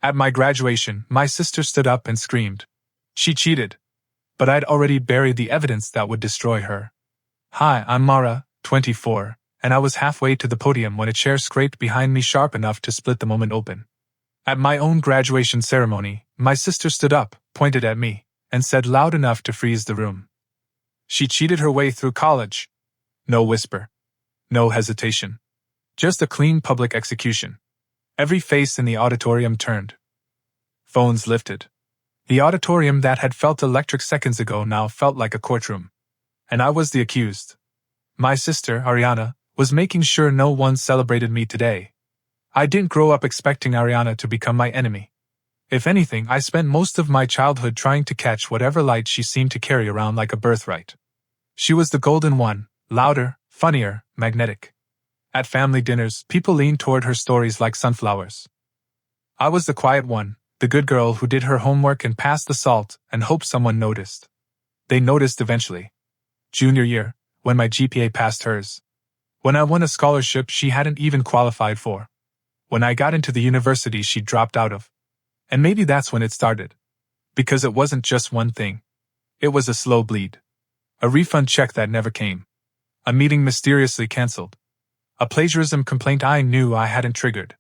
At my graduation, my sister stood up and screamed. She cheated. But I'd already buried the evidence that would destroy her. Hi, I'm Mara, 24, and I was halfway to the podium when a chair scraped behind me sharp enough to split the moment open. At my own graduation ceremony, my sister stood up, pointed at me, and said loud enough to freeze the room. She cheated her way through college. No whisper. No hesitation. Just a clean public execution. Every face in the auditorium turned. Phones lifted. The auditorium that had felt electric seconds ago now felt like a courtroom. And I was the accused. My sister, Ariana, was making sure no one celebrated me today. I didn't grow up expecting Ariana to become my enemy. If anything, I spent most of my childhood trying to catch whatever light she seemed to carry around like a birthright. She was the golden one, louder, funnier, magnetic. At family dinners, people leaned toward her stories like sunflowers. I was the quiet one, the good girl who did her homework and passed the salt and hoped someone noticed. They noticed eventually. Junior year, when my GPA passed hers. When I won a scholarship she hadn't even qualified for. When I got into the university she dropped out of. And maybe that's when it started. Because it wasn't just one thing. It was a slow bleed. A refund check that never came. A meeting mysteriously cancelled. A plagiarism complaint I knew I hadn't triggered.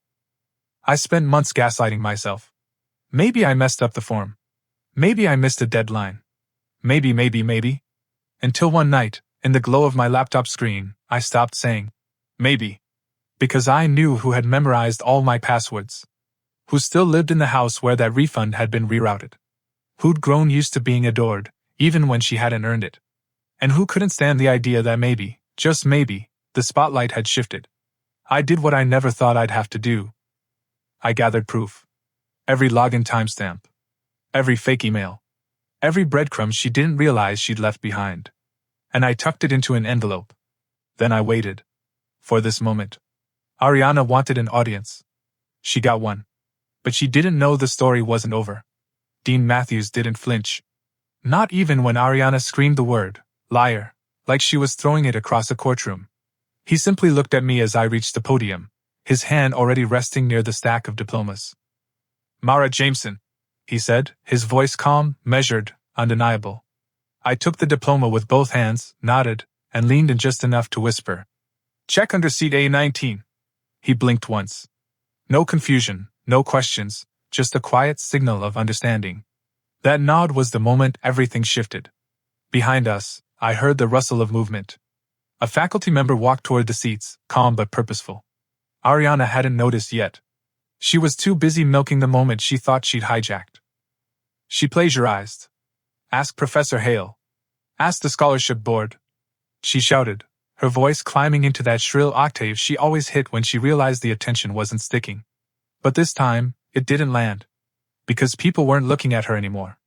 I spent months gaslighting myself. Maybe I messed up the form. Maybe I missed a deadline. Maybe. Until one night, in the glow of my laptop screen, I stopped saying, maybe. Because I knew who had memorized all my passwords. Who still lived in the house where that refund had been rerouted. Who'd grown used to being adored, even when she hadn't earned it. And who couldn't stand the idea that maybe, just maybe, the spotlight had shifted. I did what I never thought I'd have to do. I gathered proof. Every login timestamp. Every fake email. Every breadcrumb she didn't realize she'd left behind. And I tucked it into an envelope. Then I waited. For this moment. Ariana wanted an audience. She got one. But she didn't know the story wasn't over. Dean Matthews didn't flinch. Not even when Ariana screamed the word, liar, like she was throwing it across a courtroom. He simply looked at me as I reached the podium, his hand already resting near the stack of diplomas. Mara Jameson, he said, his voice calm, measured, undeniable. I took the diploma with both hands, nodded, and leaned in just enough to whisper. Check under seat A19. He blinked once. No confusion, no questions, just a quiet signal of understanding. That nod was the moment everything shifted. Behind us, I heard the rustle of movement. A faculty member walked toward the seats, calm but purposeful. Ariana hadn't noticed yet. She was too busy milking the moment she thought she'd hijacked. She plagiarized. Ask Professor Hale. Ask the scholarship board. She shouted, her voice climbing into that shrill octave she always hit when she realized the attention wasn't sticking. But this time, it didn't land. Because people weren't looking at her anymore.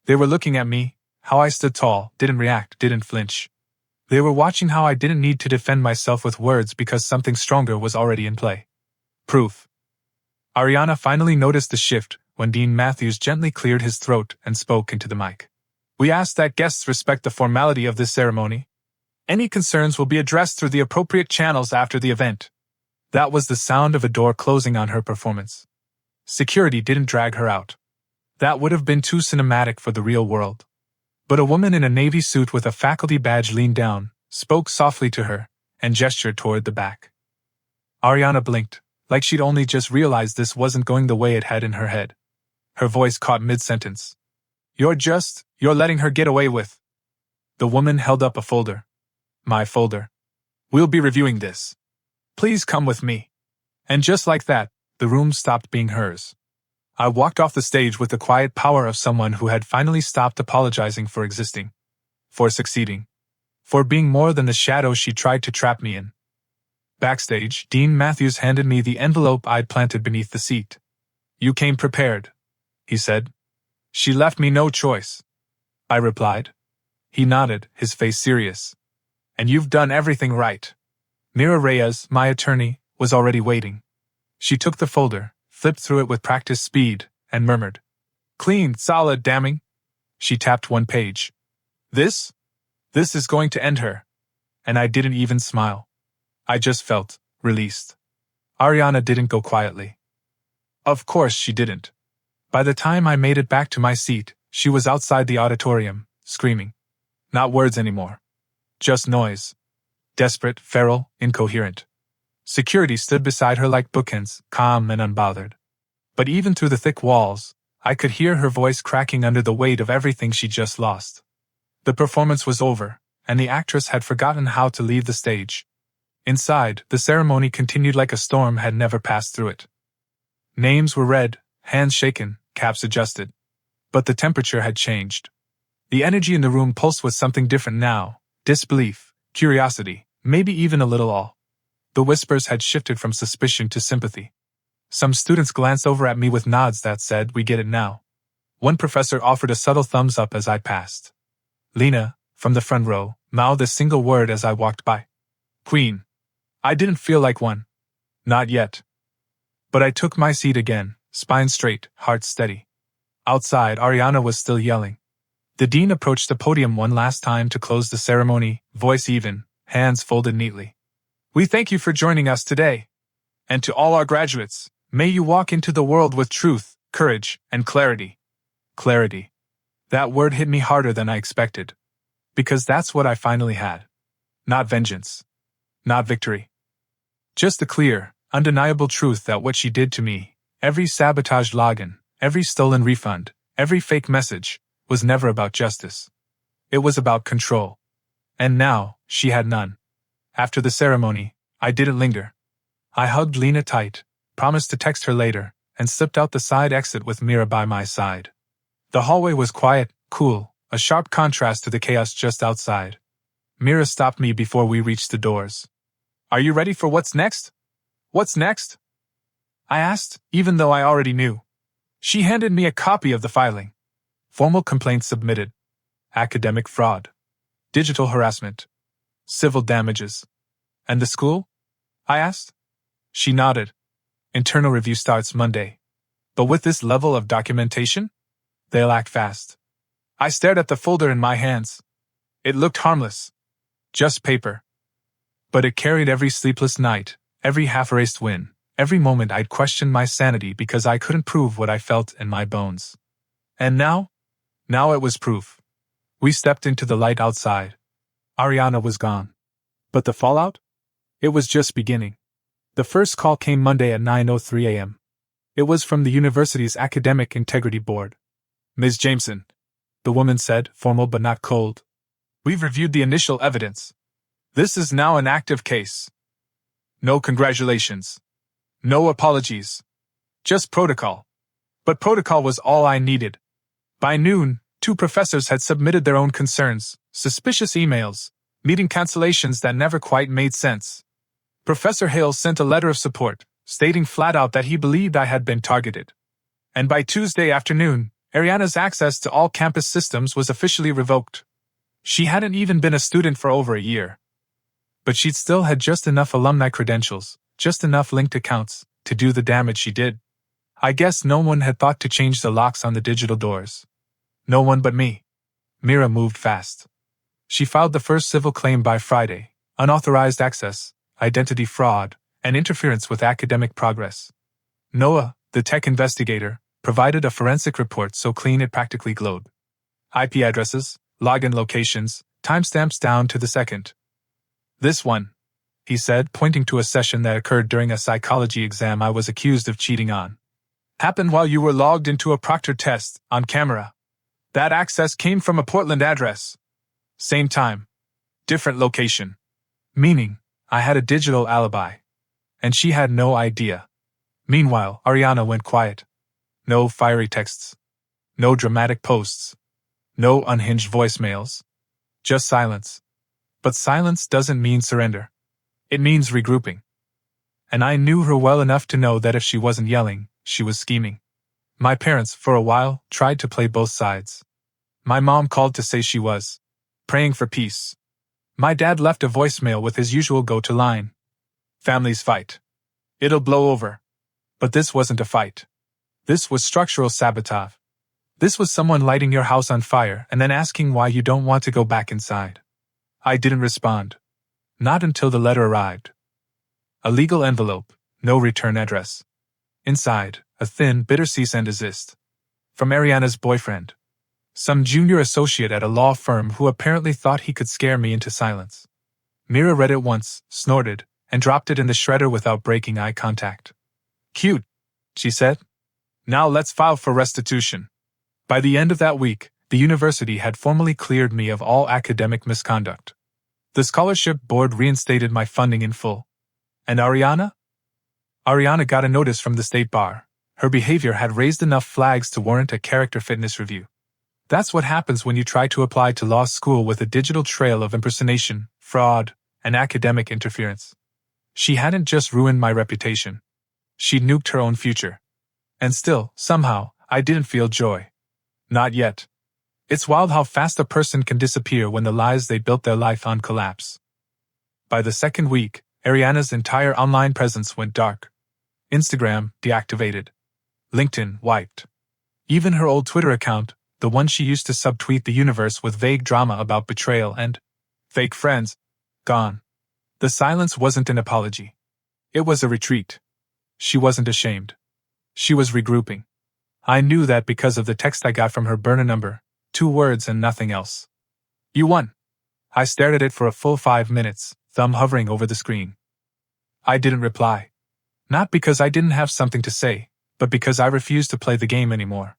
They were looking at me, how I stood tall, didn't react, didn't flinch. They were watching how I didn't need to defend myself with words because something stronger was already in play. Proof. Ariana finally noticed the shift when Dean Matthews gently cleared his throat and spoke into the mic. We ask that guests respect the formality of this ceremony. Any concerns will be addressed through the appropriate channels after the event. That was the sound of a door closing on her performance. Security didn't drag her out. That would have been too cinematic for the real world. But a woman in a navy suit with a faculty badge leaned down, spoke softly to her, and gestured toward the back. Ariana blinked, like she'd only just realized this wasn't going the way it had in her head. Her voice caught mid-sentence. You're letting her get away with. The woman held up a folder. My folder. We'll be reviewing this. Please come with me. And just like that, the room stopped being hers. I walked off the stage with the quiet power of someone who had finally stopped apologizing for existing. For succeeding. For being more than the shadow she tried to trap me in. Backstage, Dean Matthews handed me the envelope I'd planted beneath the seat. You came prepared, he said. She left me no choice. I replied. He nodded, his face serious. And you've done everything right. Mira Reyes, my attorney, was already waiting. She took the folder, flipped through it with practiced speed, and murmured. Clean, solid, damning. She tapped one page. This is going to end her. And I didn't even smile. I just felt released. Ariana didn't go quietly. Of course she didn't. By the time I made it back to my seat, she was outside the auditorium, screaming. Not words anymore. Just noise. Desperate, feral, incoherent. Security stood beside her like bookends, calm and unbothered. But even through the thick walls, I could hear her voice cracking under the weight of everything she'd just lost. The performance was over, and the actress had forgotten how to leave the stage. Inside, the ceremony continued like a storm had never passed through it. Names were read, hands shaken, caps adjusted. But the temperature had changed. The energy in the room pulsed with something different now: disbelief, curiosity, maybe even a little awe. The whispers had shifted from suspicion to sympathy. Some students glanced over at me with nods that said, "We get it now." One professor offered a subtle thumbs up as I passed. Lena, from the front row, mouthed a single word as I walked by. Queen. I didn't feel like one. Not yet. But I took my seat again, spine straight, heart steady. Outside, Ariana was still yelling. The dean approached the podium one last time to close the ceremony, voice even, hands folded neatly. "We thank you for joining us today. And to all our graduates, may you walk into the world with truth, courage, and clarity." Clarity. That word hit me harder than I expected. Because that's what I finally had. Not vengeance. Not victory. Just the clear, undeniable truth that what she did to me, every sabotaged login, every stolen refund, every fake message, was never about justice. It was about control. And now, she had none. After the ceremony, I didn't linger. I hugged Lena tight, promised to text her later, and slipped out the side exit with Mira by my side. The hallway was quiet, cool, a sharp contrast to the chaos just outside. Mira stopped me before we reached the doors. "Are you ready for what's next?" "What's next?" I asked, even though I already knew. She handed me a copy of the filing. Formal complaints submitted. Academic fraud. Digital harassment. Civil damages. "And the school?" I asked. She nodded. "Internal review starts Monday. But with this level of documentation, they'll act fast." I stared at the folder in my hands. It looked harmless. Just paper. But it carried every sleepless night, every half-erased win, every moment I'd questioned my sanity because I couldn't prove what I felt in my bones. And now? Now it was proof. We stepped into the light outside. Ariana was gone. But the fallout? It was just beginning. The first call came Monday at 9:03 a.m. It was from the university's Academic Integrity Board. "Ms. Jameson," the woman said, formal but not cold. "We've reviewed the initial evidence. This is now an active case. No congratulations. No apologies. Just protocol." But protocol was all I needed. By noon, 2 professors had submitted their own concerns, suspicious emails, meeting cancellations that never quite made sense. Professor Hale sent a letter of support, stating flat out that he believed I had been targeted. And by Tuesday afternoon, Ariana's access to all campus systems was officially revoked. She hadn't even been a student for over a year. But she'd still had just enough alumni credentials, just enough linked accounts, to do the damage she did. I guess no one had thought to change the locks on the digital doors. No one but me. Mira moved fast. She filed the first civil claim by Friday: unauthorized access, identity fraud, and interference with academic progress. Noah, the tech investigator, provided a forensic report so clean it practically glowed. IP addresses, login locations, timestamps down to the second. "This one," he said, pointing to a session that occurred during a psychology exam I was accused of cheating on, "happened while you were logged into a proctored test, on camera. That access came from a Portland address. Same time. Different location." Meaning, I had a digital alibi. And she had no idea. Meanwhile, Ariana went quiet. No fiery texts. No dramatic posts. No unhinged voicemails. Just silence. But silence doesn't mean surrender. It means regrouping. And I knew her well enough to know that if she wasn't yelling, she was scheming. My parents, for a while, tried to play both sides. My mom called to say she was praying for peace. My dad left a voicemail with his usual go-to line: "Families fight. It'll blow over." But this wasn't a fight. This was structural sabotage. This was someone lighting your house on fire and then asking why you don't want to go back inside. I didn't respond. Not until the letter arrived. A legal envelope, no return address. Inside, a thin, bitter cease and desist. From Ariana's boyfriend. Some junior associate at a law firm who apparently thought he could scare me into silence. Mira read it once, snorted, and dropped it in the shredder without breaking eye contact. Cute, she said. Now let's file for restitution. By the end of that week, the university had formally cleared me of all academic misconduct. The scholarship board reinstated my funding in full. And Ariana? Ariana got a notice from the state bar. Her behavior had raised enough flags to warrant a character fitness review. That's what happens when you try to apply to law school with a digital trail of impersonation, fraud, and academic interference. She hadn't just ruined my reputation. She'd nuked her own future. And still, somehow, I didn't feel joy. Not yet. It's wild how fast a person can disappear when the lies they built their life on collapse. By the second week, Ariana's entire online presence went dark. Instagram, deactivated. LinkedIn, wiped. Even her old Twitter account, the one she used to subtweet the universe with vague drama about betrayal and fake friends, gone. The silence wasn't an apology. It was a retreat. She wasn't ashamed. She was regrouping. I knew that because of the text I got from her burner number, 2 words and nothing else. You won. I stared at it for a full 5 minutes, thumb hovering over the screen. I didn't reply. Not because I didn't have something to say, but because I refused to play the game anymore.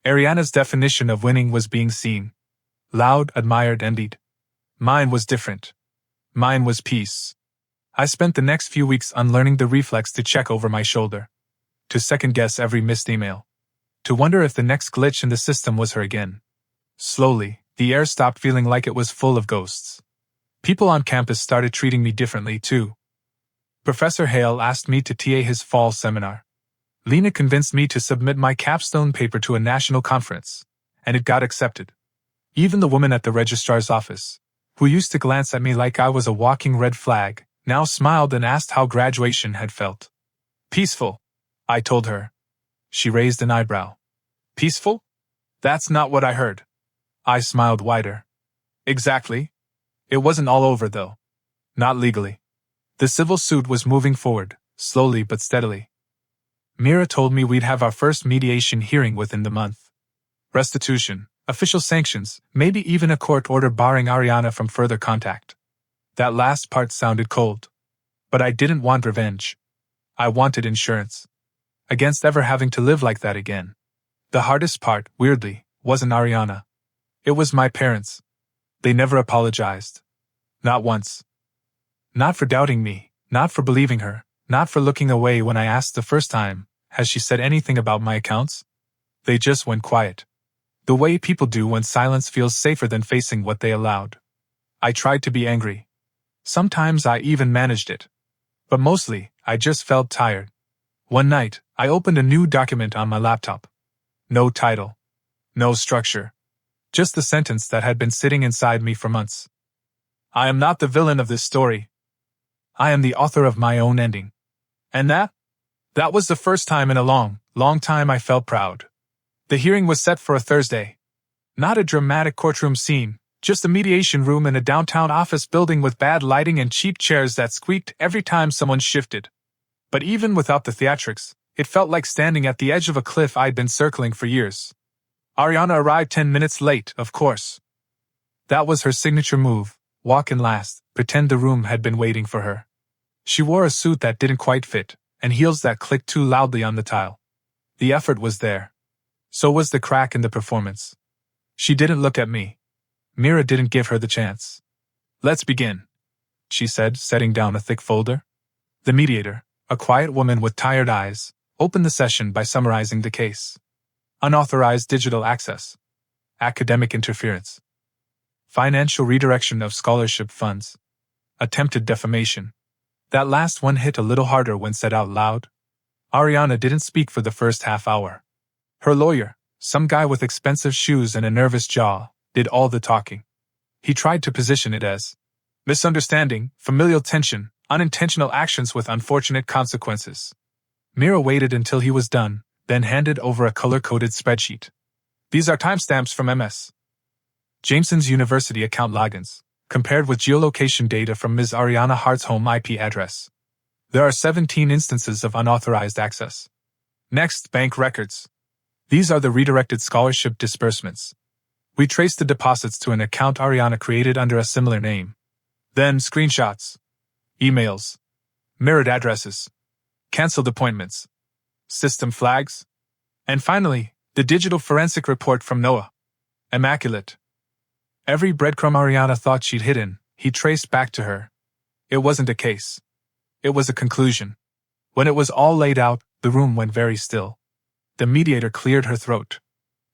Ariana's definition of winning was being seen. Loud, admired, envied. Mine was different. Mine was peace. I spent the next few weeks unlearning the reflex to check over my shoulder. To second-guess every missed email. To wonder if the next glitch in the system was her again. Slowly, the air stopped feeling like it was full of ghosts. People on campus started treating me differently, too. Professor Hale asked me to TA his fall seminar. Lena convinced me to submit my capstone paper to a national conference, and it got accepted. Even the woman at the registrar's office, who used to glance at me like I was a walking red flag, now smiled and asked how graduation had felt. Peaceful, I told her. She raised an eyebrow. Peaceful? That's not what I heard. I smiled wider. Exactly. It wasn't all over, though. Not legally. The civil suit was moving forward, slowly but steadily. Mira told me we'd have our first mediation hearing within the month. Restitution, official sanctions, maybe even a court order barring Ariana from further contact. That last part sounded cold. But I didn't want revenge. I wanted insurance. Against ever having to live like that again. The hardest part, weirdly, wasn't Ariana. It was my parents. They never apologized. Not once. Not for doubting me, not for believing her, not for looking away when I asked the first time, has she said anything about my accounts? They just went quiet. The way people do when silence feels safer than facing what they allowed. I tried to be angry. Sometimes I even managed it. But mostly, I just felt tired. One night, I opened a new document on my laptop. No title. No structure. Just the sentence that had been sitting inside me for months. I am not the villain of this story. I am the author of my own ending. And that was the first time in a long, long time I felt proud. The hearing was set for a Thursday. Not a dramatic courtroom scene, just a mediation room in a downtown office building with bad lighting and cheap chairs that squeaked every time someone shifted. But even without the theatrics, it felt like standing at the edge of a cliff I'd been circling for years. Ariana arrived 10 minutes late, of course. That was her signature move, walk in last, pretend the room had been waiting for her. She wore a suit that didn't quite fit, and heels that clicked too loudly on the tile. The effort was there. So was the crack in the performance. She didn't look at me. Mira didn't give her the chance. Let's begin, she said, setting down a thick folder. The mediator, a quiet woman with tired eyes, opened the session by summarizing the case. Unauthorized digital access. Academic interference. Financial redirection of scholarship funds. Attempted defamation. That last one hit a little harder when said out loud. Ariana didn't speak for the first half hour. Her lawyer, some guy with expensive shoes and a nervous jaw, did all the talking. He tried to position it as misunderstanding, familial tension, unintentional actions with unfortunate consequences. Mira waited until he was done, then handed over a color-coded spreadsheet. These are timestamps from MS. Jameson's University account logins, compared with geolocation data from Ms. Ariana Hart's home IP address. There are 17 instances of unauthorized access. Next, bank records. These are the redirected scholarship disbursements. We traced the deposits to an account Ariana created under a similar name. Then screenshots, emails, mirrored addresses, cancelled appointments, system flags, and finally, the digital forensic report from Noah. Immaculate. Every breadcrumb Ariana thought she'd hidden, he traced back to her. It wasn't a case. It was a conclusion. When it was all laid out, the room went very still. The mediator cleared her throat.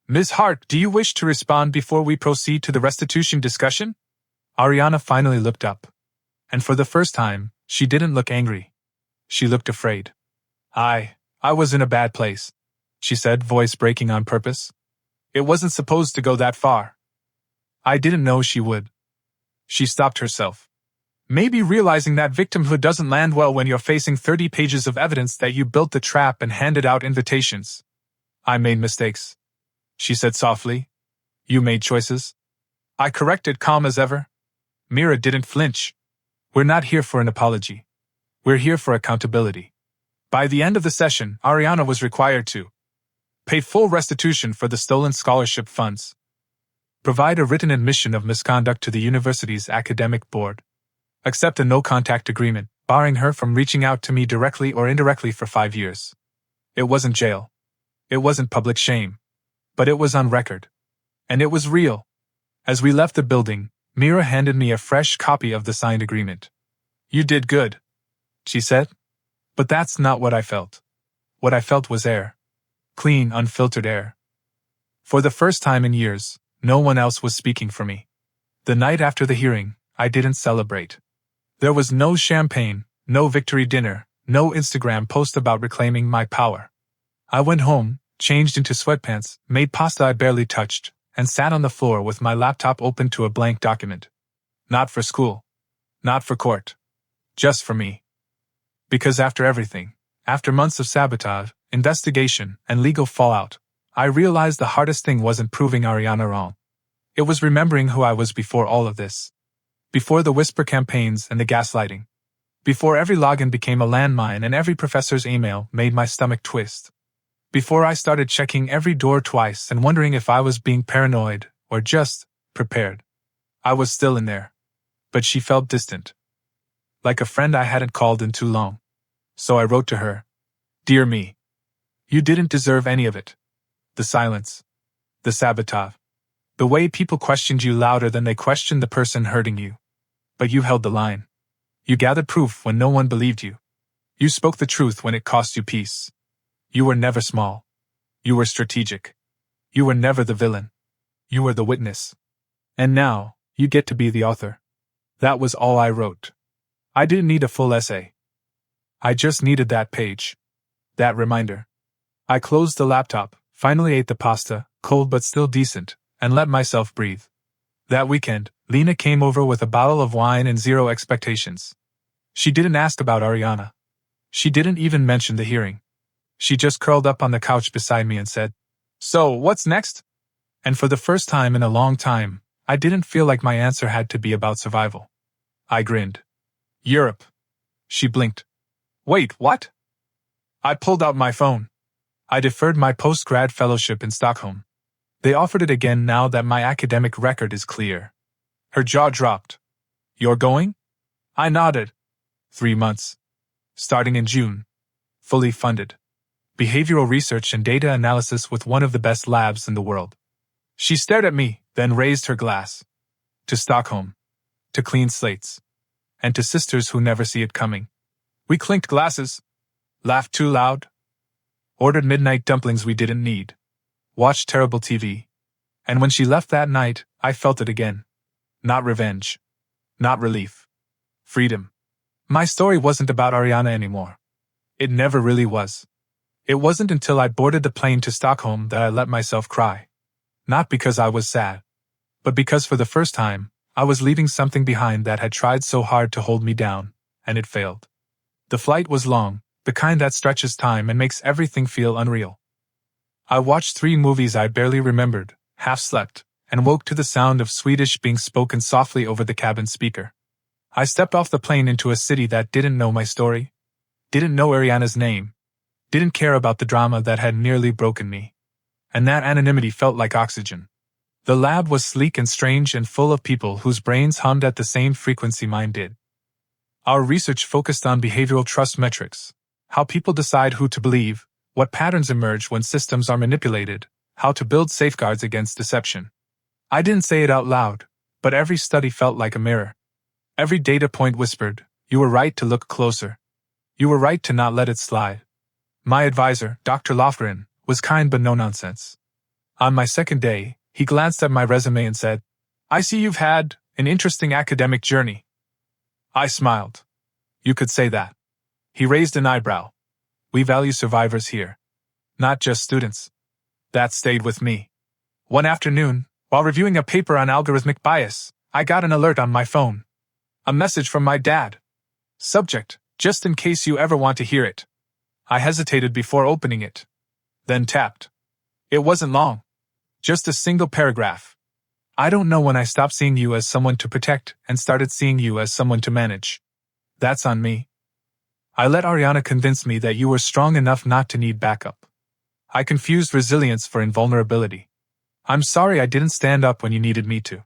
Ms. Hart, do you wish to respond before we proceed to the restitution discussion? Ariana finally looked up. And for the first time, she didn't look angry. She looked afraid. I was in a bad place, she said, voice breaking on purpose. It wasn't supposed to go that far. I didn't know she would. She stopped herself. Maybe realizing that victimhood doesn't land well when you're facing 30 pages of evidence that you built the trap and handed out invitations. I made mistakes, she said softly. You made choices. I corrected, calm as ever. Mira didn't flinch. We're not here for an apology. We're here for accountability. By the end of the session, Ariana was required to pay full restitution for the stolen scholarship funds, provide a written admission of misconduct to the university's academic board, accept a no-contact agreement, barring her from reaching out to me directly or indirectly for 5 years. It wasn't jail. It wasn't public shame. But it was on record. And it was real. As we left the building, Mira handed me a fresh copy of the signed agreement. You did good, she said. But that's not what I felt. What I felt was air. Clean, unfiltered air. For the first time in years, no one else was speaking for me. The night after the hearing, I didn't celebrate. There was no champagne, no victory dinner, no Instagram post about reclaiming my power. I went home, changed into sweatpants, made pasta I barely touched, and sat on the floor with my laptop open to a blank document. Not for school. Not for court. Just for me. Because after everything, after months of sabotage, investigation, and legal fallout, I realized the hardest thing wasn't proving Ariana wrong. It was remembering who I was before all of this. Before the whisper campaigns and the gaslighting. Before every login became a landmine and every professor's email made my stomach twist. Before I started checking every door twice and wondering if I was being paranoid or just prepared. I was still in there. But she felt distant. Like a friend I hadn't called in too long. So I wrote to her. Dear me. You didn't deserve any of it. The silence. The sabotage. The way people questioned you louder than they questioned the person hurting you. But you held the line. You gathered proof when no one believed you. You spoke the truth when it cost you peace. You were never small. You were strategic. You were never the villain. You were the witness. And now, you get to be the author. That was all I wrote. I didn't need a full essay. I just needed that page. That reminder. I closed the laptop, finally ate the pasta, cold but still decent, and let myself breathe. That weekend, Lena came over with a bottle of wine and zero expectations. She didn't ask about Ariana. She didn't even mention the hearing. She just curled up on the couch beside me and said, So, what's next? And for the first time in a long time, I didn't feel like my answer had to be about survival. I grinned. Europe. She blinked. Wait, what? I pulled out my phone. I deferred my post-grad fellowship in Stockholm. They offered it again now that my academic record is clear. Her jaw dropped. You're going? I nodded. 3 months. Starting in June. Fully funded. Behavioral research and data analysis with one of the best labs in the world. She stared at me, then raised her glass. To Stockholm. To clean slates. And to sisters who never see it coming. We clinked glasses. Laughed too loud. Ordered midnight dumplings we didn't need. Watched terrible TV. And when she left that night, I felt it again. Not revenge. Not relief. Freedom. My story wasn't about Ariana anymore. It never really was. It wasn't until I boarded the plane to Stockholm that I let myself cry. Not because I was sad. But because for the first time, I was leaving something behind that had tried so hard to hold me down, and it failed. The flight was long, the kind that stretches time and makes everything feel unreal. I watched 3 movies I barely remembered, half slept, and woke to the sound of Swedish being spoken softly over the cabin speaker. I stepped off the plane into a city that didn't know my story, didn't know Ariana's name, didn't care about the drama that had nearly broken me. and that anonymity felt like oxygen. The lab was sleek and strange and full of people whose brains hummed at the same frequency mine did. Our research focused on behavioral trust metrics, how people decide who to believe, what patterns emerge when systems are manipulated, how to build safeguards against deception. I didn't say it out loud, but every study felt like a mirror. Every data point whispered, "You were right to look closer. You were right to not let it slide." My advisor, Dr. Lofgren, was kind but no nonsense. On my second day, he glanced at my resume and said, "I see you've had an interesting academic journey." I smiled. "You could say that." He raised an eyebrow. "We value survivors here, not just students." That stayed with me. One afternoon, while reviewing a paper on algorithmic bias, I got an alert on my phone. A message from my dad. Subject, just in case you ever want to hear it. I hesitated before opening it, then tapped. It wasn't long. Just a single paragraph. "I don't know when I stopped seeing you as someone to protect and started seeing you as someone to manage. That's on me. I let Ariana convince me that you were strong enough not to need backup. I confused resilience for invulnerability. I'm sorry I didn't stand up when you needed me to.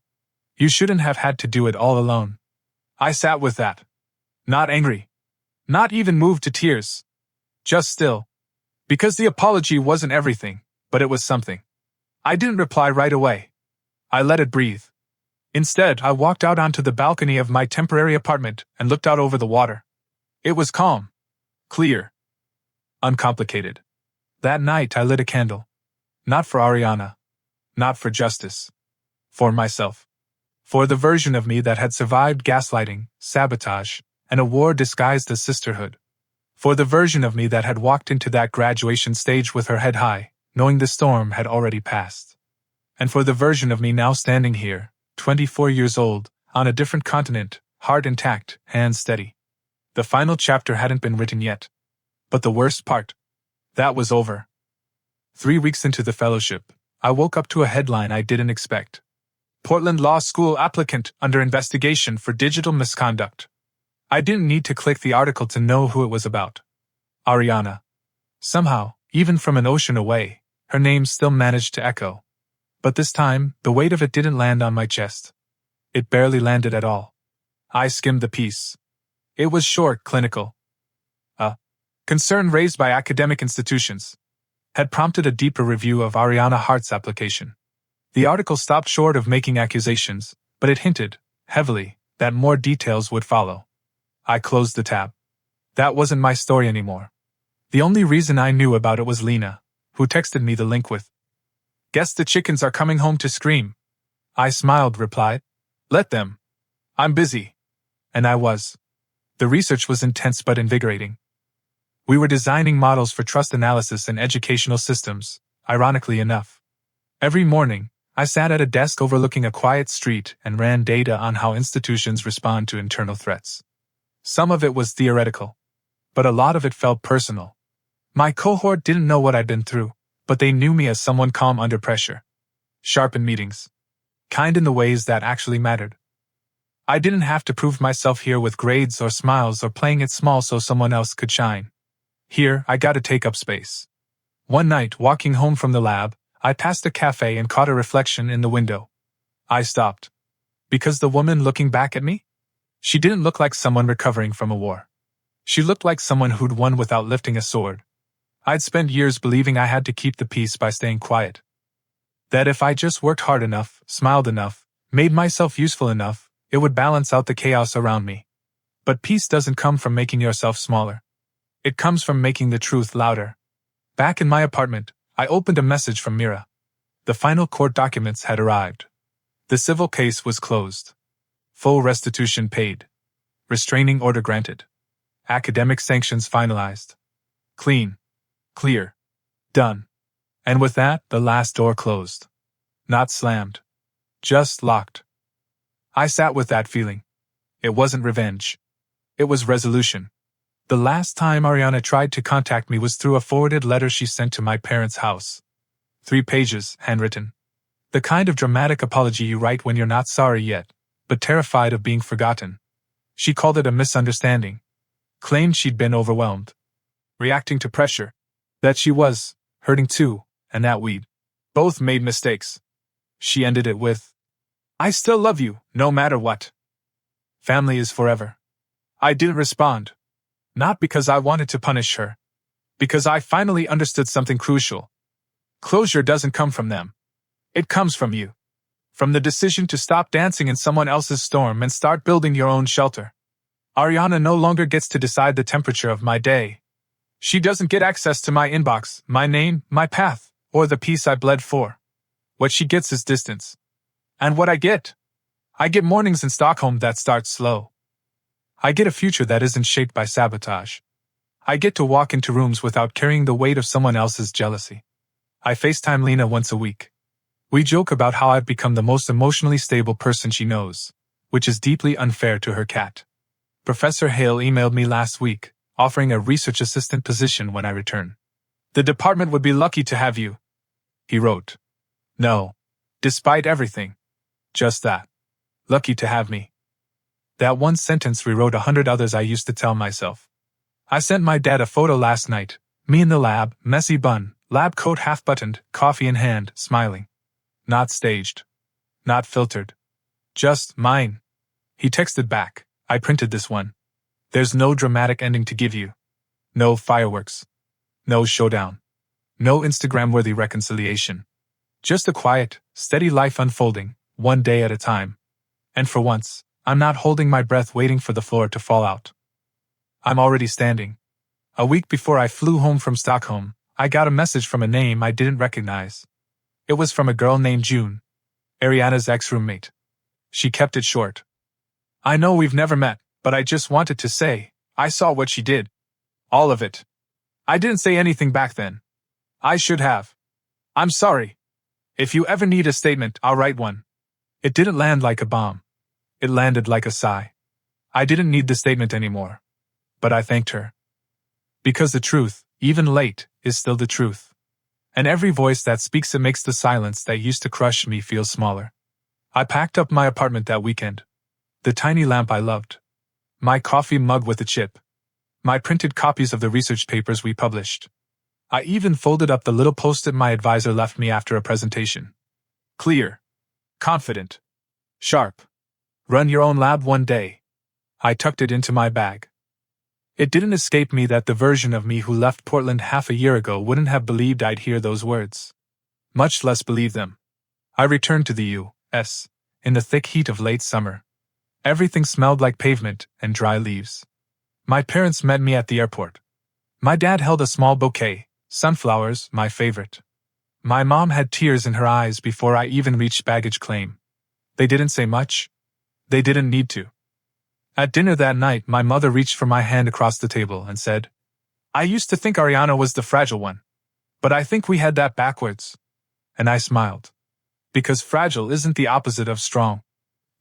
You shouldn't have had to do it all alone." I sat with that. Not angry. Not even moved to tears. Just still. Because the apology wasn't everything, but it was something. I didn't reply right away. I let it breathe. Instead, I walked out onto the balcony of my temporary apartment and looked out over the water. It was calm. Clear. Uncomplicated. That night I lit a candle. Not for Ariana. Not for justice. For myself. For the version of me that had survived gaslighting, sabotage, and a war disguised as sisterhood. For the version of me that had walked into that graduation stage with her head high, knowing the storm had already passed. And for the version of me now standing here, 24 years old, on a different continent, heart intact, hands steady. The final chapter hadn't been written yet. But the worst part? That was over. 3 weeks into the fellowship, I woke up to a headline I didn't expect. Portland Law School applicant under investigation for digital misconduct. I didn't need to click the article to know who it was about. Ariana. Somehow, even from an ocean away, her name still managed to echo. But this time, the weight of it didn't land on my chest. It barely landed at all. I skimmed the piece. It was short, clinical. Concern raised by academic institutions had prompted a deeper review of Ariana Hart's application. The article stopped short of making accusations, but it hinted, heavily, that more details would follow. I closed the tab. That wasn't my story anymore. The only reason I knew about it was Lena, who texted me the link with, "Guess the chickens are coming home to scream." I smiled, replied, "Let them. I'm busy." And I was. The research was intense but invigorating. We were designing models for trust analysis and educational systems, ironically enough. Every morning, I sat at a desk overlooking a quiet street and ran data on how institutions respond to internal threats. Some of it was theoretical, but a lot of it felt personal. My cohort didn't know what I'd been through, but they knew me as someone calm under pressure. Sharp in meetings. Kind in the ways that actually mattered. I didn't have to prove myself here with grades or smiles or playing it small so someone else could shine. Here, I got to take up space. One night, walking home from the lab, I passed a cafe and caught a reflection in the window. I stopped. Because the woman looking back at me? She didn't look like someone recovering from a war. She looked like someone who'd won without lifting a sword. I'd spent years believing I had to keep the peace by staying quiet. That if I just worked hard enough, smiled enough, made myself useful enough, it would balance out the chaos around me. But peace doesn't come from making yourself smaller. It comes from making the truth louder. Back in my apartment, I opened a message from Mira. The final court documents had arrived. The civil case was closed. Full restitution paid. Restraining order granted. Academic sanctions finalized. Clean. Clear. Done. And with that, the last door closed. Not slammed. Just locked. I sat with that feeling. It wasn't revenge. It was resolution. The last time Ariana tried to contact me was through a forwarded letter she sent to my parents' house. 3 pages, handwritten. The kind of dramatic apology you write when you're not sorry yet, but terrified of being forgotten. She called it a misunderstanding. Claimed she'd been overwhelmed. Reacting to pressure. That she was hurting too, and that we'd Both made mistakes. She ended it with, I still love you, no matter what. Family is forever. I didn't respond. Not because I wanted to punish her. Because I finally understood something crucial. Closure doesn't come from them. It comes from you. From the decision to stop dancing in someone else's storm and start building your own shelter. Ariana no longer gets to decide the temperature of my day. She doesn't get access to my inbox, my name, my path, or the peace I bled for. What she gets is distance. And what I get mornings in Stockholm that start slow. I get a future that isn't shaped by sabotage. I get to walk into rooms without carrying the weight of someone else's jealousy. I FaceTime Lena once a week. We joke about how I've become the most emotionally stable person she knows, which is deeply unfair to her cat. Professor Hale emailed me last week, offering a research assistant position when I return. The department would be lucky to have you, he wrote. No. Despite everything. Just that. Lucky to have me. That one sentence rewrote 100 others I used to tell myself. I sent my dad a photo last night, me in the lab, messy bun, lab coat half buttoned, coffee in hand, smiling. Not staged. Not filtered. Just mine. He texted back, I printed this one. There's no dramatic ending to give you. No fireworks. No showdown. No Instagram-worthy reconciliation. Just a quiet, steady life unfolding, one day at a time. And for once, I'm not holding my breath waiting for the floor to fall out. I'm already standing. A week before I flew home from Stockholm, I got a message from a name I didn't recognize. It was from a girl named June, Ariana's ex-roommate. She kept it short. I know we've never met, but I just wanted to say, I saw what she did. All of it. I didn't say anything back then. I should have. I'm sorry. If you ever need a statement, I'll write one. It didn't land like a bomb. It landed like a sigh. I didn't need the statement anymore. But I thanked her. Because the truth, even late, is still the truth. And every voice that speaks it makes the silence that used to crush me feel smaller. I packed up my apartment that weekend. The tiny lamp I loved. My coffee mug with a chip. My printed copies of the research papers we published. I even folded up the little post-it my advisor left me after a presentation. Clear. Confident. Sharp. Run your own lab one day. I tucked it into my bag. It didn't escape me that the version of me who left Portland half a year ago wouldn't have believed I'd hear those words. Much less believe them. I returned to the U.S. in the thick heat of late summer. Everything smelled like pavement and dry leaves. My parents met me at the airport. My dad held a small bouquet, sunflowers, my favorite. My mom had tears in her eyes before I even reached baggage claim. They didn't say much. They didn't need to. At dinner that night, my mother reached for my hand across the table and said, I used to think Ariana was the fragile one. But I think we had that backwards. And I smiled. Because fragile isn't the opposite of strong.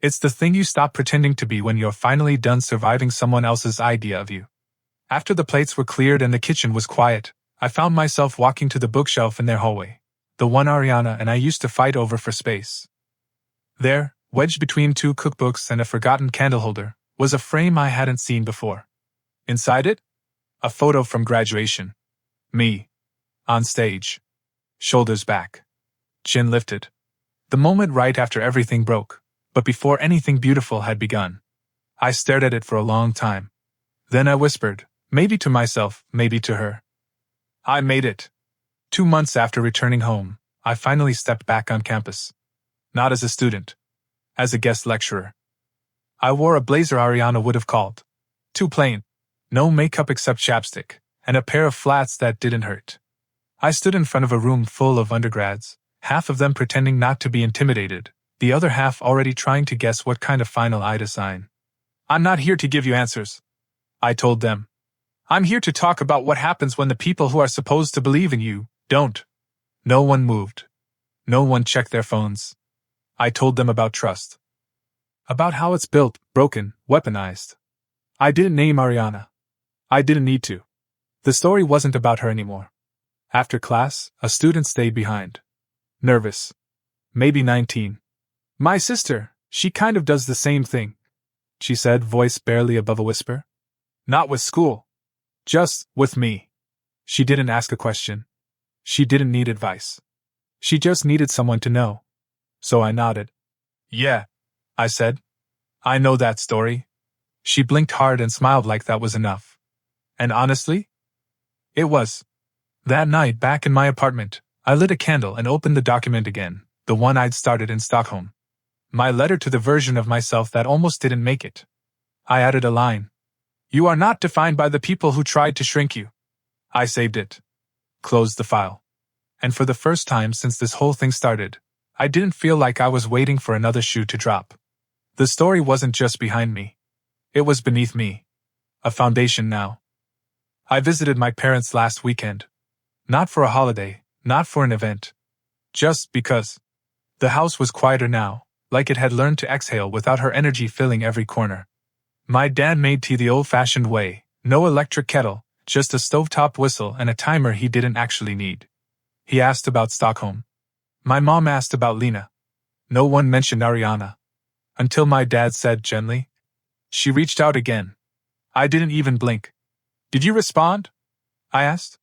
It's the thing you stop pretending to be when you're finally done surviving someone else's idea of you. After the plates were cleared and the kitchen was quiet, I found myself walking to the bookshelf in their hallway, the one Ariana and I used to fight over for space. There, wedged between two cookbooks and a forgotten candle holder, was a frame I hadn't seen before. Inside it, a photo from graduation. Me. On stage. Shoulders back. Chin lifted. The moment right after everything broke, but before anything beautiful had begun. I stared at it for a long time. Then I whispered, maybe to myself, maybe to her. I made it. 2 months after returning home, I finally stepped back on campus. Not as a student. As a guest lecturer. I wore a blazer Ariana would have called too plain, no makeup except chapstick, and a pair of flats that didn't hurt. I stood in front of a room full of undergrads, half of them pretending not to be intimidated, the other half already trying to guess what kind of final I'd assign. I'm not here to give you answers, I told them. I'm here to talk about what happens when the people who are supposed to believe in you don't. No one moved. No one checked their phones. I told them about trust. About how it's built, broken, weaponized. I didn't name Ariana. I didn't need to. The story wasn't about her anymore. After class, a student stayed behind. Nervous. Maybe 19. My sister, she kind of does the same thing, she said, voice barely above a whisper. Not with school. Just with me. She didn't ask a question. She didn't need advice. She just needed someone to know. So I nodded. Yeah, I said. I know that story. She blinked hard and smiled like that was enough. And honestly, it was. That night, back in my apartment, I lit a candle and opened the document again, the one I'd started in Stockholm. My letter to the version of myself that almost didn't make it. I added a line. You are not defined by the people who tried to shrink you. I saved it. Closed the file. And for the first time since this whole thing started, I didn't feel like I was waiting for another shoe to drop. The story wasn't just behind me. It was beneath me. A foundation now. I visited my parents last weekend. Not for a holiday, not for an event. Just because. The house was quieter now, like it had learned to exhale without her energy filling every corner. My dad made tea the old-fashioned way, no electric kettle, just a stovetop whistle and a timer he didn't actually need. He asked about Stockholm. My mom asked about Lena. No one mentioned Ariana. Until my dad said gently, she reached out again. I didn't even blink. Did you respond? I asked.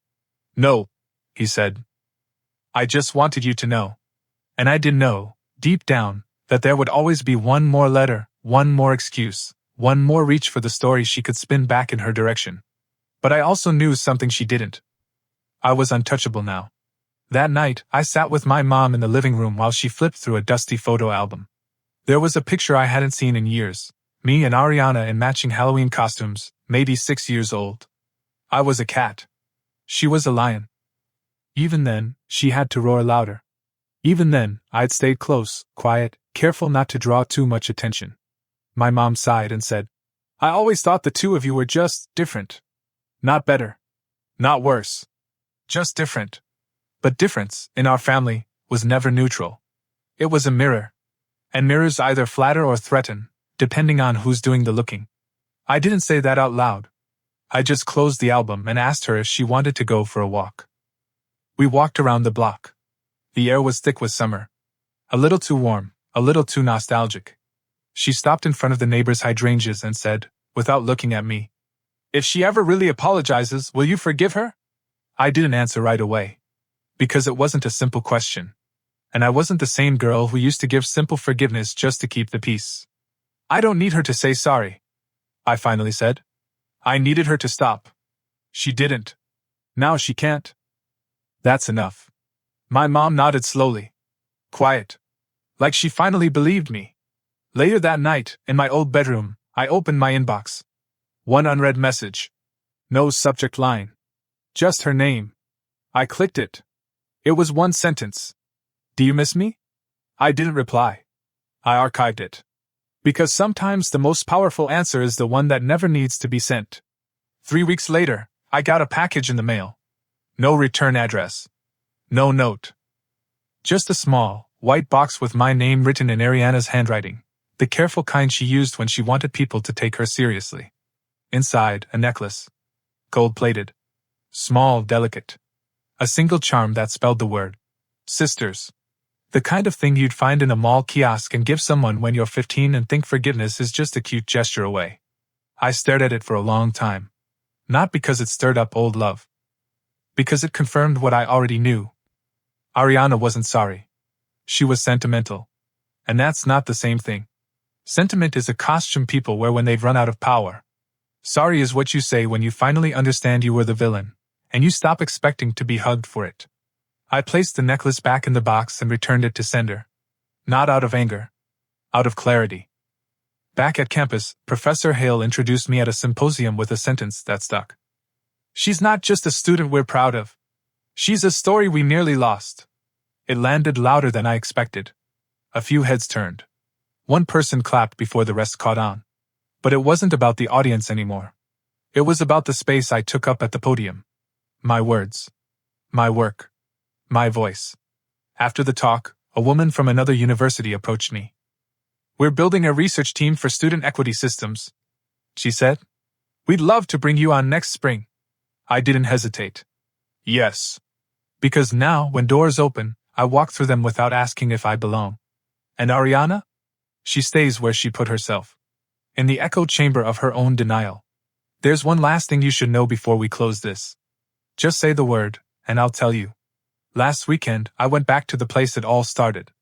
No, he said. I just wanted you to know. And I did know, deep down, that there would always be one more letter, one more excuse, one more reach for the story she could spin back in her direction. But I also knew something she didn't. I was untouchable now. That night, I sat with my mom in the living room while she flipped through a dusty photo album. There was a picture I hadn't seen in years, me and Ariana in matching Halloween costumes, maybe 6 years old. I was a cat. She was a lion. Even then, she had to roar louder. Even then, I'd stayed close, quiet, careful not to draw too much attention. My mom sighed and said, I always thought the two of you were just different. Not better. Not worse. Just different. But difference, in our family, was never neutral. It was a mirror. And mirrors either flatter or threaten, depending on who's doing the looking. I didn't say that out loud. I just closed the album and asked her if she wanted to go for a walk. We walked around the block. The air was thick with summer. A little too warm, a little too nostalgic. She stopped in front of the neighbor's hydrangeas and said, without looking at me, if she ever really apologizes, will you forgive her? I didn't answer right away. Because it wasn't a simple question. And I wasn't the same girl who used to give simple forgiveness just to keep the peace. I don't need her to say sorry, I finally said. I needed her to stop. She didn't. Now she can't. That's enough. My mom nodded slowly. Quiet. Like she finally believed me. Later that night, in my old bedroom, I opened my inbox. One unread message. No subject line. Just her name. I clicked it. It was one sentence. Do you miss me? I didn't reply. I archived it. Because sometimes the most powerful answer is the one that never needs to be sent. 3 weeks later, I got a package in the mail. No return address. No note. Just a small, white box with my name written in Ariana's handwriting, the careful kind she used when she wanted people to take her seriously. Inside, a necklace. Gold-plated. Small, delicate. A single charm that spelled the word sisters. The kind of thing you'd find in a mall kiosk and give someone when you're 15 and think forgiveness is just a cute gesture away. I stared at it for a long time. Not because it stirred up old love. Because it confirmed what I already knew. Ariana wasn't sorry. She was sentimental. And that's not the same thing. Sentiment is a costume people wear when they've run out of power. Sorry is what you say when you finally understand you were the villain, and you stop expecting to be hugged for it. I placed the necklace back in the box and returned it to sender. Not out of anger. Out of clarity. Back at campus, Professor Hale introduced me at a symposium with a sentence that stuck. She's not just a student we're proud of. She's a story we nearly lost. It landed louder than I expected. A few heads turned. One person clapped before the rest caught on. But it wasn't about the audience anymore. It was about the space I took up at the podium. My words. My work. My voice. After the talk, a woman from another university approached me. We're building a research team for student equity systems, she said. We'd love to bring you on next spring. I didn't hesitate. Yes. Because now, when doors open, I walk through them without asking if I belong. And Ariana? She stays where she put herself. In the echo chamber of her own denial. There's one last thing you should know before we close this. Just say the word, and I'll tell you. Last weekend, I went back to the place it all started.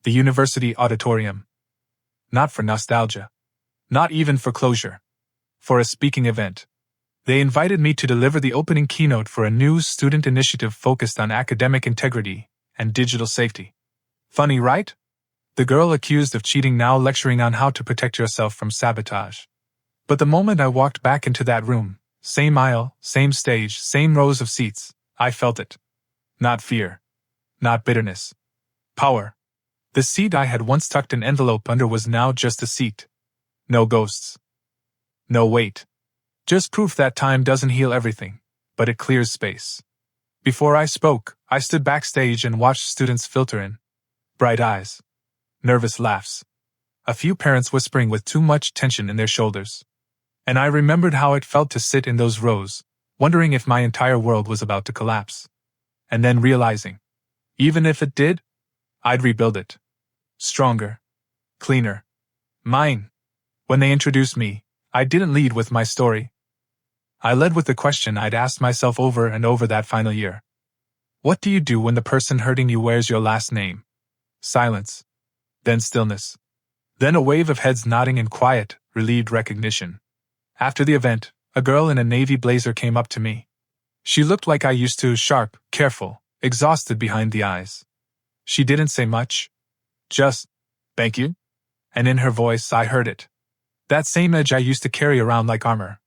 The university auditorium. Not for nostalgia. Not even for closure. For a speaking event. They invited me to deliver the opening keynote for a new student initiative focused on academic integrity and digital safety. Funny, right? The girl accused of cheating now lecturing on how to protect yourself from sabotage. But the moment I walked back into that room, same aisle, same stage, same rows of seats, I felt it. Not fear. Not bitterness. Power. The seat I had once tucked an envelope under was now just a seat. No ghosts. No weight. Just proof that time doesn't heal everything, but it clears space. Before I spoke, I stood backstage and watched students filter in. Bright eyes. Nervous laughs. A few parents whispering with too much tension in their shoulders. And I remembered how it felt to sit in those rows, wondering if my entire world was about to collapse. And then realizing, even if it did, I'd rebuild it. Stronger. Cleaner. Mine. When they introduced me, I didn't lead with my story. I led with the question I'd asked myself over and over that final year. What do you do when the person hurting you wears your last name? Silence. Then stillness. Then a wave of heads nodding in quiet, relieved recognition. After the event, a girl in a navy blazer came up to me. She looked like I used to, sharp, careful, exhausted behind the eyes. She didn't say much. Just, thank you. And in her voice I heard it. That same edge I used to carry around like armor.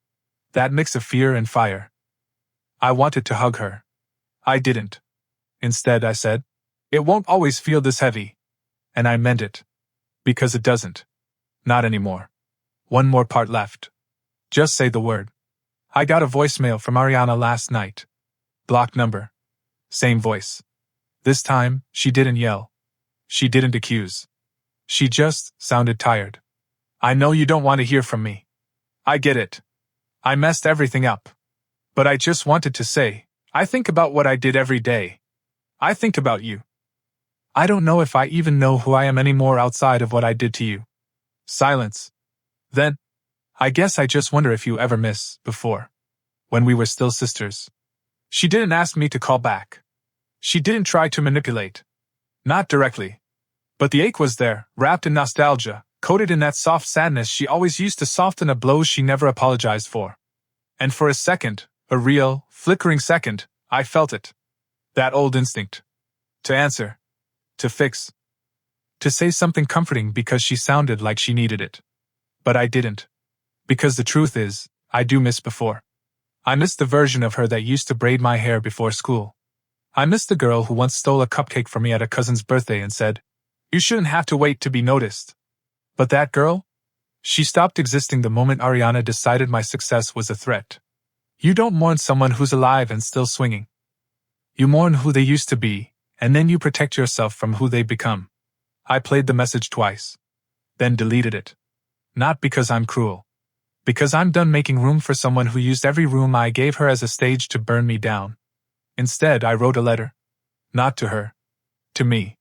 That mix of fear and fire. I wanted to hug her. I didn't. Instead, I said, it won't always feel this heavy. And I meant it. Because it doesn't. Not anymore. One more part left. Just say the word. I got a voicemail from Ariana last night. Blocked number. Same voice. This time, she didn't yell. She didn't accuse. She just sounded tired. I know you don't want to hear from me. I get it. I messed everything up. But I just wanted to say, I think about what I did every day. I think about you. I don't know if I even know who I am anymore outside of what I did to you. Silence. Then, I guess I just wonder if you ever miss, before. When we were still sisters. She didn't ask me to call back. She didn't try to manipulate. Not directly. But the ache was there, wrapped in nostalgia, coated in that soft sadness she always used to soften a blow she never apologized for. And for a second, a real, flickering second, I felt it. That old instinct. To answer. To fix. To say something comforting because she sounded like she needed it. But I didn't. Because the truth is, I do miss before. I miss the version of her that used to braid my hair before school. I miss the girl who once stole a cupcake from me at a cousin's birthday and said, "You shouldn't have to wait to be noticed." But that girl? She stopped existing the moment Ariana decided my success was a threat. You don't mourn someone who's alive and still swinging. You mourn who they used to be, and then you protect yourself from who they've become. I played the message twice. Then deleted it. Not because I'm cruel. Because I'm done making room for someone who used every room I gave her as a stage to burn me down. Instead, I wrote a letter. Not to her. To me.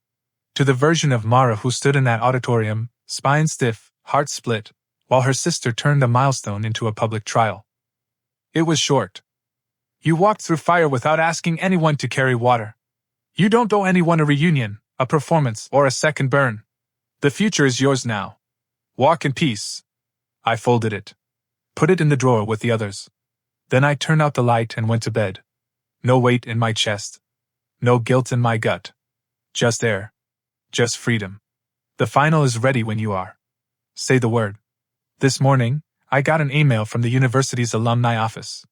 To the version of Mara who stood in that auditorium, spine stiff, heart split, while her sister turned a milestone into a public trial. It was short. You walked through fire without asking anyone to carry water. You don't owe anyone a reunion, a performance, or a second burn. The future is yours now. Walk in peace. I folded it. Put it in the drawer with the others. Then I turned out the light and went to bed. No weight in my chest. No guilt in my gut. Just air. Just freedom. The final is ready when you are. Say the word. This morning, I got an email from the university's alumni office.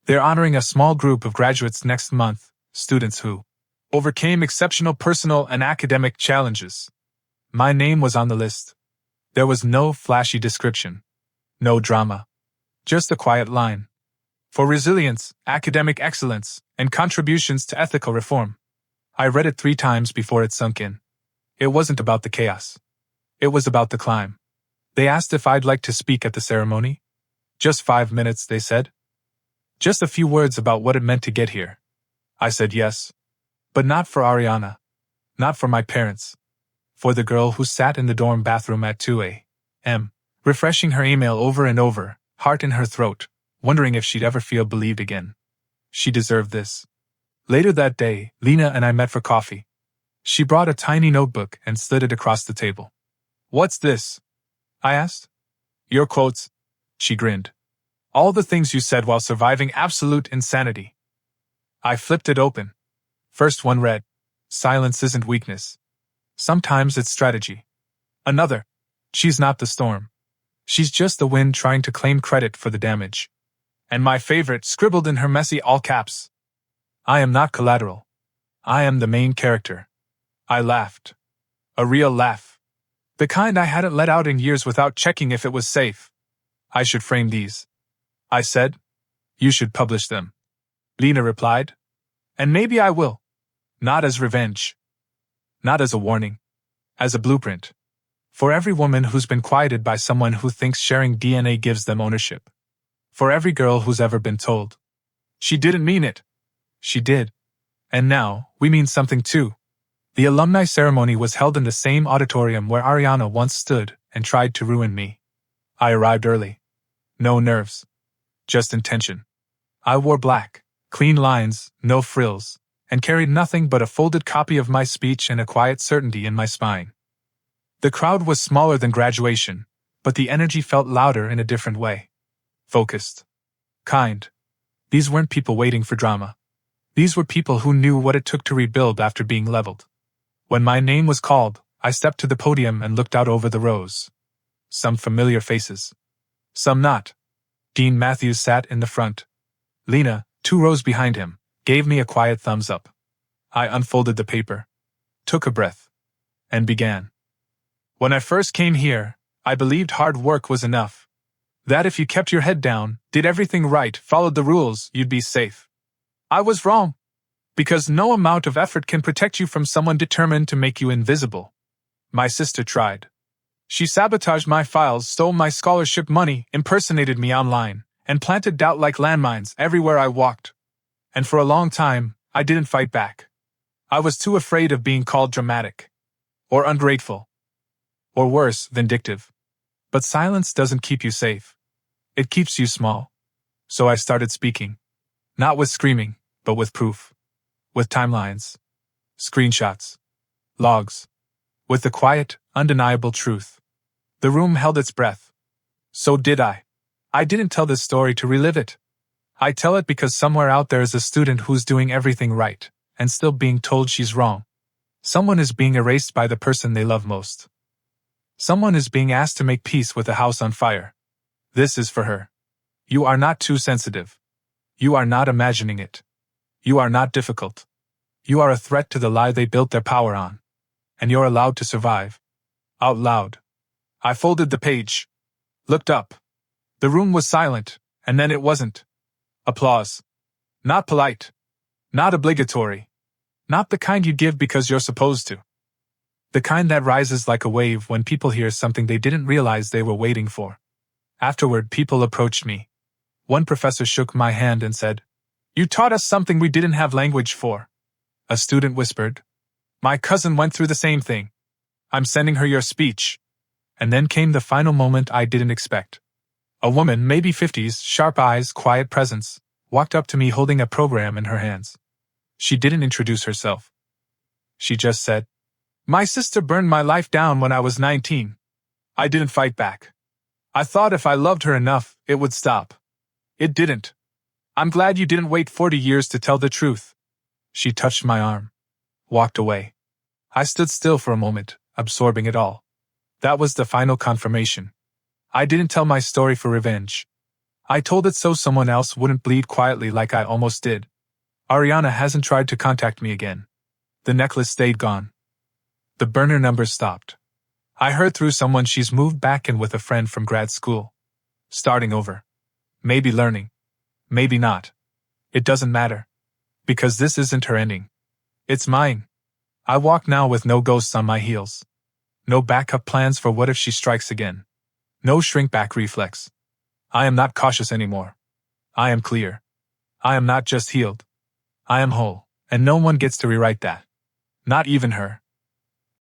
They're honoring a small group of graduates next month, students who overcame exceptional personal and academic challenges. My name was on the list. There was no flashy description. No drama. Just a quiet line. For resilience, academic excellence, and contributions to ethical reform. I read it 3 times before it sunk in. It wasn't about the chaos. It was about the climb. They asked if I'd like to speak at the ceremony. Just 5 minutes, they said. Just a few words about what it meant to get here. I said yes. But not for Ariana. Not for my parents. For the girl who sat in the dorm bathroom at 2 a.m., refreshing her email over and over, heart in her throat, wondering if she'd ever feel believed again. She deserved this. Later that day, Lena and I met for coffee. She brought a tiny notebook and slid it across the table. "What's this?" I asked. "Your quotes," she grinned. "All the things you said while surviving absolute insanity." I flipped it open. First one read, "Silence isn't weakness. Sometimes it's strategy." Another, "She's not the storm. She's just the wind trying to claim credit for the damage." And my favorite, scribbled in her messy all caps, "I am not collateral. I am the main character." I laughed. A real laugh. The kind I hadn't let out in years without checking if it was safe. "I should frame these," I said. "You should publish them," Lena replied. "And maybe I will. Not as revenge. Not as a warning. As a blueprint. For every woman who's been quieted by someone who thinks sharing DNA gives them ownership. For every girl who's ever been told, 'She didn't mean it.' She did. And now, we mean something too." The alumni ceremony was held in the same auditorium where Ariana once stood and tried to ruin me. I arrived early. No nerves. Just intention. I wore black, clean lines, no frills, and carried nothing but a folded copy of my speech and a quiet certainty in my spine. The crowd was smaller than graduation, but the energy felt louder in a different way. Focused. Kind. These weren't people waiting for drama. These were people who knew what it took to rebuild after being leveled. When my name was called, I stepped to the podium and looked out over the rows. Some familiar faces. Some not. Dean Matthews sat in the front. Lena, 2 rows behind him, gave me a quiet thumbs up. I unfolded the paper, took a breath, and began. "When I first came here, I believed hard work was enough. That if you kept your head down, did everything right, followed the rules, you'd be safe. I was wrong. Because no amount of effort can protect you from someone determined to make you invisible. My sister tried. She sabotaged my files, stole my scholarship money, impersonated me online, and planted doubt like landmines everywhere I walked. And for a long time, I didn't fight back. I was too afraid of being called dramatic. Or ungrateful. Or worse, vindictive. But silence doesn't keep you safe. It keeps you small. So I started speaking. Not with screaming, but with proof. With timelines. Screenshots. Logs. With the quiet, undeniable truth. The room held its breath. So did I. I didn't tell this story to relive it. I tell it because somewhere out there is a student who's doing everything right, and still being told she's wrong. Someone is being erased by the person they love most. Someone is being asked to make peace with a house on fire. This is for her. You are not too sensitive. You are not imagining it. You are not difficult. You are a threat to the lie they built their power on. And you're allowed to survive. Out loud. I folded the page. Looked up. The room was silent, and then it wasn't. Applause. Not polite. Not obligatory. Not the kind you give because you're supposed to. The kind that rises like a wave when people hear something they didn't realize they were waiting for. Afterward, people approached me. One professor shook my hand and said, "You taught us something we didn't have language for." A student whispered, "My cousin went through the same thing. I'm sending her your speech." And then came the final moment I didn't expect. A woman, maybe 50s, sharp eyes, quiet presence, walked up to me holding a program in her hands. She didn't introduce herself. She just said, "My sister burned my life down when I was 19. I didn't fight back. I thought if I loved her enough, it would stop. It didn't. I'm glad you didn't wait 40 years to tell the truth." She touched my arm. Walked away. I stood still for a moment, absorbing it all. That was the final confirmation. I didn't tell my story for revenge. I told it so someone else wouldn't bleed quietly like I almost did. Ariana hasn't tried to contact me again. The necklace stayed gone. The burner number stopped. I heard through someone she's moved back in with a friend from grad school. Starting over. Maybe learning. Maybe not. It doesn't matter. Because this isn't her ending. It's mine. I walk now with no ghosts on my heels. No backup plans for what if she strikes again. No shrink-back reflex. I am not cautious anymore. I am clear. I am not just healed. I am whole, and no one gets to rewrite that. Not even her.